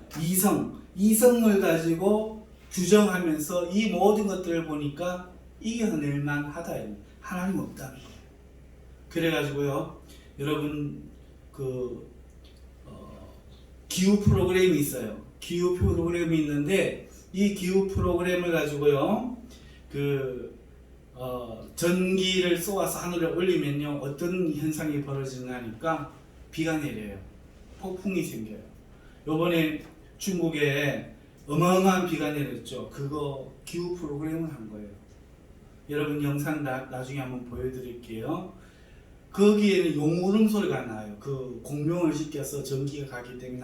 이성을 가지고 규정하면서 이 모든 것들을 보니까 이겨낼 만하다. 하나님 없다는 거예요. 그래가지고요, 여러분 기후 프로그램이 있어요. 기후 프로그램이 있는데 이 기후 프로그램을 가지고요, 전기를 쏘아서 하늘에 올리면요 어떤 현상이 벌어지냐니까 비가 내려요. 폭풍이 생겨요. 요번에 중국에 어마어마한 비가 내렸죠. 그거 기후 프로그램을 한 거예요. 여러분 영상 나중에 한번 보여드릴게요. 거기에는 용울음 소리가 나요. 그 공명을 시켜서 전기가 가기 때문에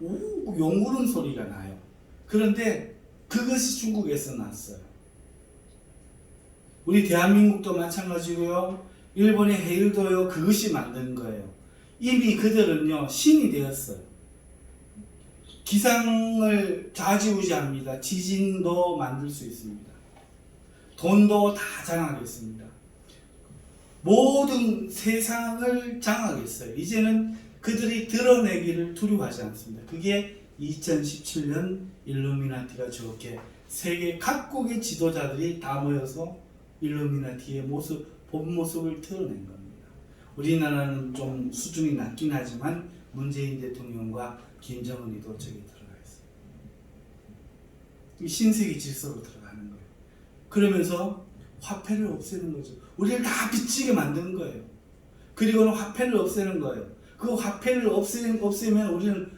용울음 소리가 나요. 그런데 그것이 중국에서 났어요. 우리 대한민국도 마찬가지고요. 일본의 해일도요. 그것이 만든 거예요. 이미 그들은요 신이 되었어요. 기상을 좌지우지합니다. 지진도 만들 수 있습니다. 돈도 다 장악했습니다. 모든 세상을 장악했어요. 이제는 그들이 드러내기를 두려워하지 않습니다. 그게 2017년 일루미나티가 저렇게 세계 각국의 지도자들이 다 모여서 일루미나티의 본 모습을 드러낸 겁니다. 우리나라는 좀 수준이 낮긴 하지만 문재인 대통령과 김정은이도 저기 들어가 있어요. 이 신세계 질서로 들어가는 거예요. 그러면서 화폐를 없애는 거죠. 우리를 다 빚지게 만드는 거예요. 그리고는 화폐를 없애는 거예요. 그 화폐를 없애면 우리는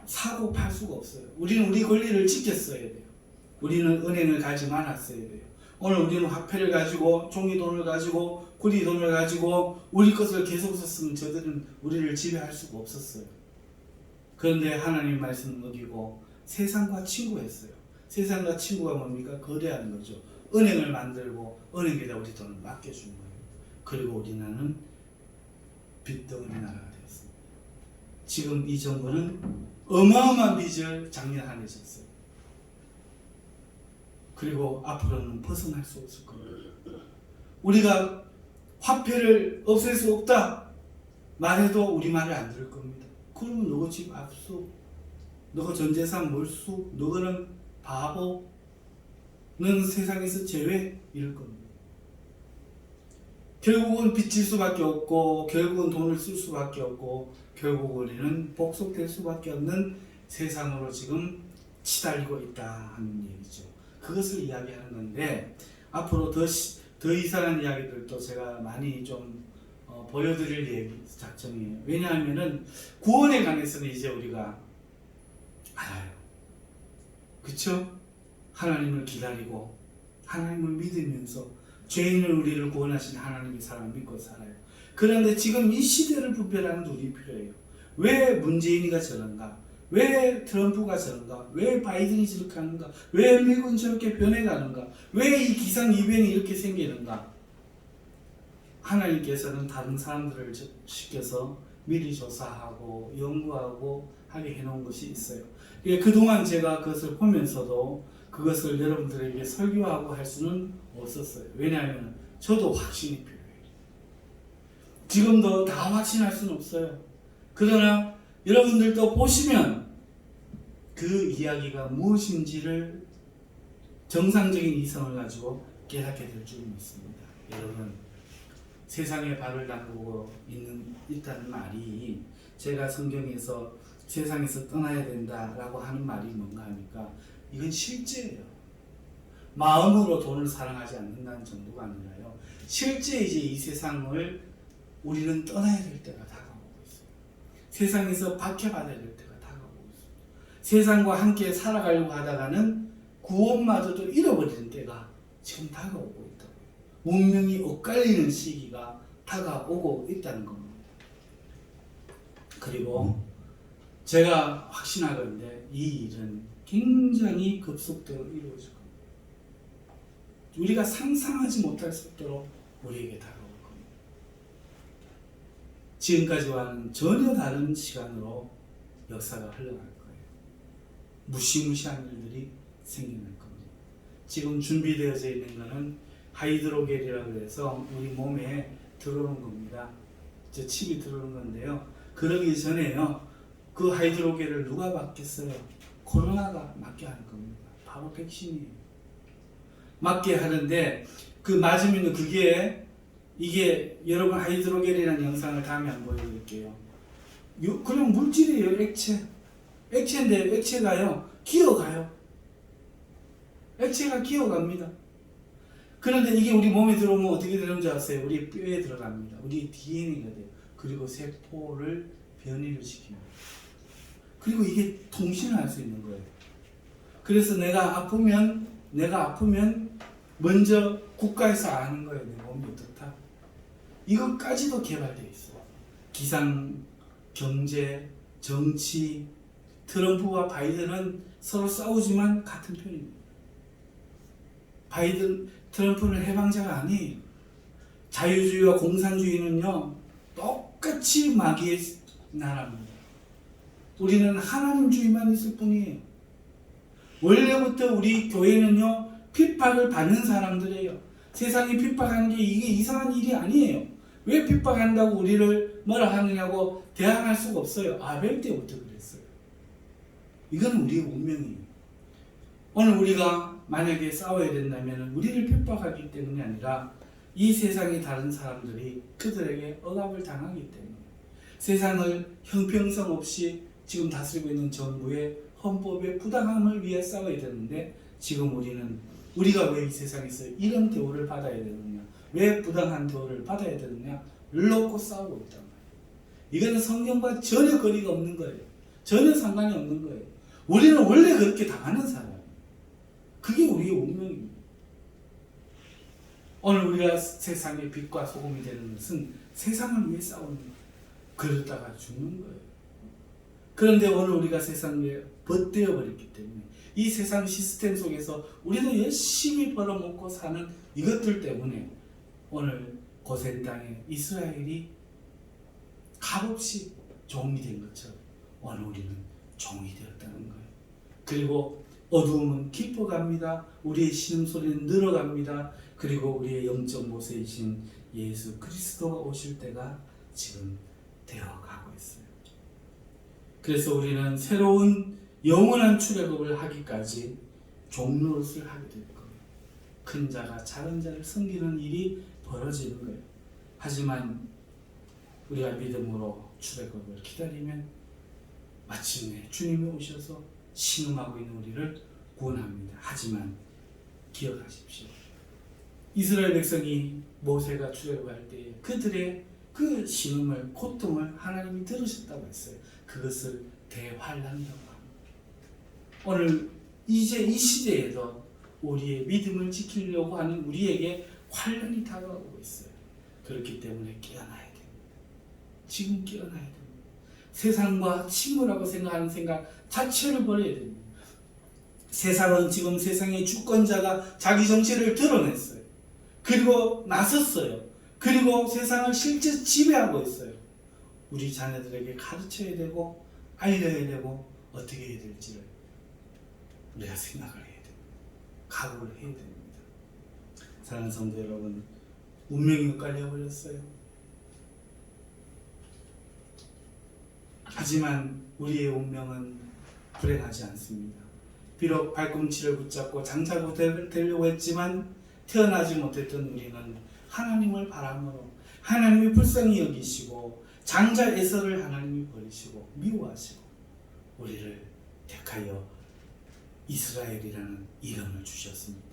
사고 팔 수가 없어요. 우리는 우리 권리를 지켰어야 돼요. 우리는 은행을 가지 말았어야 돼요. 오늘 우리는 화폐를 가지고 종이돈을 가지고 구리돈을 가지고 우리 것을 계속 썼으면 저들은 우리를 지배할 수가 없었어요. 그런데 하나님 말씀을 어기고 세상과 친구했어요. 세상과 친구가 뭡니까? 거래하는 거죠. 은행을 만들고 은행에다 우리 돈을 맡겨준 거예요. 그리고 우리나라는 빚덩어리 나라가 되었습니다. 지금 이 정부는 어마어마한 빚을 작년 한 해 졌어요. 그리고 앞으로는 벗어날 수 없을 겁니다. 우리가 화폐를 없앨 수 없다 말해도 우리 말을 안 들을 겁니다. 그러면 너가 집 압수, 너가 전재산 몰수, 너는 바보, 너는 세상에서 제외 이럴 겁니다. 결국은 빚질 수밖에 없고 결국은 돈을 쓸 수밖에 없고 결국 우리는 복속될 수밖에 없는 세상으로 지금 치달리고 있다 하는 얘기죠. 그것을 이야기하는 건데 앞으로 더 이상한 이야기들도 제가 많이 좀 보여드릴 얘기 작정이에요. 왜냐하면은 구원에 관해서는 이제 우리가 알아요. 그쵸? 하나님을 기다리고 하나님을 믿으면서 죄인을 우리를 구원하신 하나님의 사랑을 믿고 살아요. 그런데 지금 이 시대를 분별하는 눈이 필요해요. 왜 문재인이가 저런가? 왜 트럼프가 저런가? 왜 바이든이 저렇게 하는가? 왜 미국은 저렇게 변해가는가? 왜 이 기상이변이 이렇게 생기는가? 하나님께서는 다른 사람들을 시켜서 미리 조사하고 연구하고 하게 해놓은 것이 있어요. 그동안 제가 그것을 보면서도 그것을 여러분들에게 설교하고 할 수는 없었어요. 왜냐하면 저도 확신이 필요해요. 지금도 다 확신할 수는 없어요. 그러나 여러분들도 보시면 그 이야기가 무엇인지를 정상적인 이성을 가지고 깨닫게 될 줄 믿습니다. 여러분, 세상에 발을 담그고 있다는 말이 제가 성경에서 세상에서 떠나야 된다라고 하는 말이 뭔가 하니까 이건 실제예요. 마음으로 돈을 사랑하지 않는다는 정도가 아니라요. 실제 이제 이 세상을 우리는 떠나야 될 때가 다가오고 있어요. 세상에서 박해받아야 될 때가 다가오고 있어요. 세상과 함께 살아가려고 하다가는 구원마저도 잃어버리는 때가 지금 다가오고 있다고요. 문명이 엇갈리는 시기가 다가오고 있다는 겁니다. 그리고 제가 확신하건대 이 일은 굉장히 급속도로 이루어질 겁니다. 우리가 상상하지 못할 속도로 우리에게 다가올 겁니다. 지금까지와는 전혀 다른 시간으로 역사가 흘러갈 거예요. 무시무시한 일들이 생겨날 겁니다. 지금 준비되어져 있는 것은 하이드로겔이라고 해서 우리 몸에 들어오는 겁니다. 저 칩이 들어오는 건데요. 그러기 전에요. 그 하이드로겔을 누가 맞겠어요? 코로나가 맞게 하는 겁니다. 바로 백신이에요. 맞게 하는데 그 맞으면 이게 여러분 하이드로겔이라는 영상을 다음에 한번 보여드릴게요. 그냥 물질이에요. 액체인데 액체가요 기어가요. 액체가 기어갑니다. 그런데 이게 우리 몸에 들어오면 어떻게 되는 줄 아세요? 우리 뼈에 들어갑니다. 우리 DNA가 돼요. 그리고 세포를 변이를 시킵니다. 그리고 이게 통신을 할 수 있는 거예요. 그래서 내가 아프면 먼저 국가에서 아는 거예요. 내 몸이 어떻다. 이것까지도 개발되어 있어요. 기상, 경제, 정치, 트럼프와 바이든은 서로 싸우지만 같은 편입니다. 트럼프는 해방자가 아니에요. 자유주의와 공산주의는요, 똑같이 마귀의 나라입니다. 우리는 하나님주의만 있을 뿐이에요. 원래부터 우리 교회는요, 핍박을 받는 사람들이에요. 세상이 핍박하는 게 이게 이상한 일이 아니에요. 왜 핍박한다고 우리를 뭐라 하느냐고 대항할 수가 없어요. 아벨 때부터 그랬어요. 이건 우리의 운명이에요. 오늘 우리가 만약에 싸워야 된다면 우리를 핍박하기 때문이 아니라 이 세상의 다른 사람들이 그들에게 억압을 당하기 때문에 세상을 형평성 없이 지금 다스리고 있는 정부의 헌법의 부당함을 위해 싸워야 되는데 지금 우리가 왜 이 세상에서 이런 대우를 받아야 되느냐, 왜 부당한 대우를 받아야 되느냐 를 놓고 싸우고 있단 말이에요. 이거는 성경과 전혀 거리가 없는 거예요. 전혀 상관이 없는 거예요. 우리는 원래 그렇게 당하는 사람이에요. 그게 우리의 운명입니다. 오늘 우리가 세상의 빛과 소금이 되는 것은 세상을 위해 싸우는 거예요. 그러다가 죽는 거예요. 그런데 오늘 우리가 세상에 벗되어 버렸기 때문에 이 세상 시스템 속에서 우리는 열심히 벌어먹고 사는 이것들 때문에 오늘 고센 땅에 이스라엘이 값없이 종이 된 것처럼 오늘 우리는 종이 되었다는 거예요. 그리고 어두움은 깊어갑니다. 우리의 신음소리는 늘어갑니다. 그리고 우리의 영적 모세이신 예수 그리스도가 오실 때가 지금 되어가고 있어요. 그래서 우리는 새로운 영원한 출애굽을 하기까지 종노릇을 하게 될 거예요. 큰 자가 작은 자를 섬기는 일이 벌어지는 거예요. 하지만 우리가 믿음으로 출애굽을 기다리면 마침내 주님이 오셔서 신음하고 있는 우리를 구원합니다. 하지만 기억하십시오. 이스라엘 백성이 모세가 출애굽할 때 그들의 그 신음을, 고통을 하나님이 들으셨다고 했어요. 그것을 대환란이라고 합니다. 오늘 이제 이 시대에도 우리의 믿음을 지키려고 하는 우리에게 환란이 다가오고 있어요. 그렇기 때문에 깨어나야 됩니다. 지금 깨어나야 됩니다. 세상과 친구라고 생각하는 생각 자체를 버려야 됩니다. 세상은 지금 세상의 주권자가 자기 정체를 드러냈어요. 그리고 나섰어요. 그리고 세상을 실제 지배하고 있어요. 우리 자녀들에게 가르쳐야 되고 알려야 되고 어떻게 해야 될지를 우리가 생각을 해야 됩니다. 각오를 해야 됩니다. 사랑하는 성도 여러분, 운명이 엇갈려 버렸어요. 하지만 우리의 운명은 불행하지 않습니다. 비록 발꿈치를 붙잡고 장자고 되려고 했지만 태어나지 못했던 우리는 하나님을 바람으로 하나님이 불쌍히 여기시고 장자 에서를 하나님이 버리시고 미워하시고 우리를 택하여 이스라엘이라는 이름을 주셨습니다.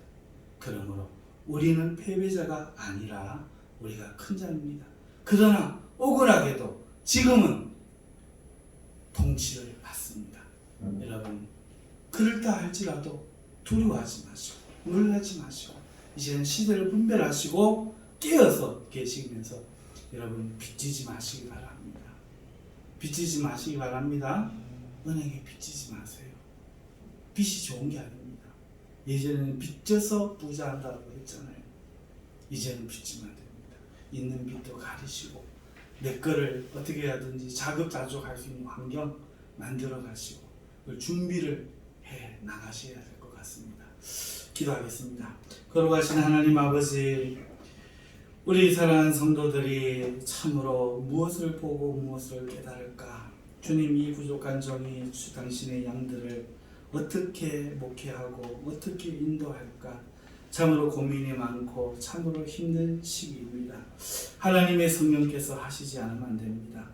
그러므로 우리는 패배자가 아니라 우리가 큰 자입니다. 그러나 억울하게도 지금은 통치를 받습니다. 여러분, 그럴다 할지라도 두려워하지 마시고 놀라지 마시고 이제는 시대를 분별하시고 깨어서 계시면서 여러분 빚지지 마시기 바랍니다. 빚지지 마시기 바랍니다. 은행에 빚지지 마세요. 빚이 좋은 게 아닙니다. 예전에는 빚져서 부자한다고 했잖아요. 이제는 빚지면 안 됩니다. 있는 빚도 가리시고 내 거를 어떻게 하든지 자급자족할 수 있는 환경 만들어 가시고 그걸 준비를 해 나가셔야 될 것 같습니다. 기도하겠습니다. 거룩하신 하나님 아버지, 우리 사랑하는 성도들이 참으로 무엇을 보고 무엇을 깨달을까? 주님, 이 부족한 종이 당신의 양들을 어떻게 목회하고 어떻게 인도할까? 참으로 고민이 많고 참으로 힘든 시기입니다. 하나님의 성령께서 하시지 않으면 안 됩니다.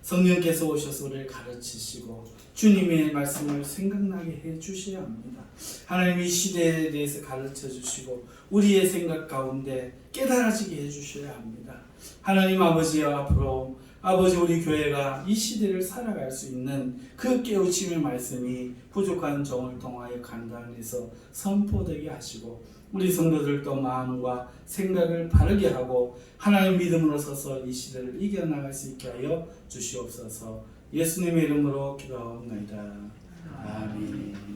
성령께서 오셔서 우리를 가르치시고 주님의 말씀을 생각나게 해 주셔야 합니다. 하나님이 시대에 대해서 가르쳐 주시고 우리의 생각 가운데 깨달아지게 해 주셔야 합니다. 하나님 아버지여, 앞으로 아버지 우리 교회가 이 시대를 살아갈 수 있는 그 깨우침의 말씀이 부족한 종을 통하여 간단해서 선포되게 하시고 우리 성도들도 마음과 생각을 바르게 하고 하나님 믿음으로 서서 이 시대를 이겨나갈 수 있게 하여 주시옵소서. 예수님의 이름으로 기도하옵나이다. 아멘.